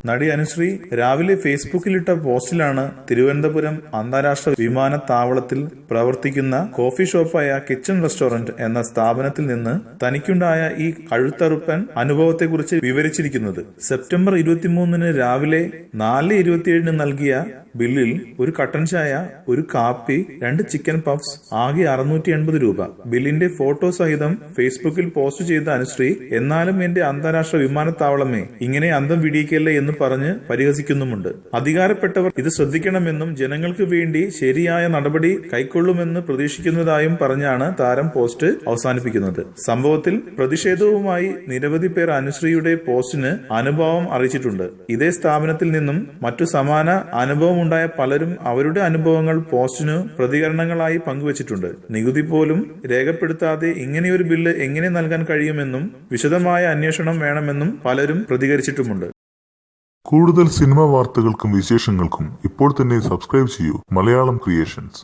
നടി അനുശ്രീ രാവിലെ ഫേസ്ബുക്കിലിട്ട പോസ്റ്റിലാണ് തിരുവനന്തപുരം അന്താരാഷ്ട്ര വിമാനത്താവളത്തിൽ പ്രവർത്തിക്കുന്ന കോഫി ഷോപ്പായ കിച്ചൺ റെസ്റ്റോറന്റ് എന്ന സ്ഥാപനത്തിൽ നിന്ന് തനിക്കുണ്ടായ ഈ കഴുത്തറുപ്പൻ അനുഭവത്തെക്കുറിച്ച് വിവരിച്ചിരിക്കുന്നത്. സെപ്റ്റംബർ 23 രാവിലെ 4:27 നൽകിയ ബില്ലിൽ ഒരു കട്ടൻ ചായ, ഒരു കാപ്പി, 2 ചിക്കൻ പഫ്സ്, ആകെ 680 രൂപ. ബില്ലിന്റെ ഫോട്ടോ സഹിതം ഫേസ്ബുക്കിൽ പോസ്റ്റ് ചെയ്ത അനുശ്രീ, എന്നാലും എന്റെ അന്താരാഷ്ട്ര വിമാനത്താവളമേ, ഇങ്ങനെ അന്തം വിടിയിക്കല്ലേ എന്ന് പറഞ്ഞ് പരിഹസിക്കുന്നുമുണ്ട്. അധികാരപ്പെട്ടവർ ഇത് ശ്രദ്ധിക്കണമെന്നും ജനങ്ങൾക്ക് വേണ്ടി ശരിയായ നടപടി കൈക്കൊള്ളുമെന്ന് പ്രതീക്ഷിക്കുന്നതായും പറഞ്ഞാണ് താരം പോസ്റ്റ് അവസാനിപ്പിക്കുന്നത്. സംഭവത്തിൽ പ്രതിഷേധവുമായി നിരവധി പേർ അനുശ്രീയുടെ പോസ്റ്റിന് അനുഭവം അറിയിച്ചിട്ടുണ്ട്. ഇതേ സ്ഥാപനത്തിൽ നിന്നും മറ്റു സമാന അനുഭവം ഉണ്ടായ പലരും അവരുടെ അനുഭവങ്ങൾ പോസ്റ്റിനു പ്രതികരണങ്ങളായി പങ്കുവച്ചിട്ടുണ്ട്. നികുതി പോലും രേഖപ്പെടുത്താതെ ഇങ്ങനെയൊരു ബില്ല് എങ്ങനെ നൽകാൻ കഴിയുമെന്നും വിശദമായ അന്വേഷണം വേണമെന്നും പലരും പ്രതികരിച്ചിട്ടുമുണ്ട്. കൂടുതൽ സിനിമാ വാർത്തകൾക്കും വിശേഷങ്ങൾക്കും ഇപ്പോൾ തന്നെ സബ്സ്ക്രൈബ് ചെയ്യൂ മലയാളം ക്രിയേഷൻസ്.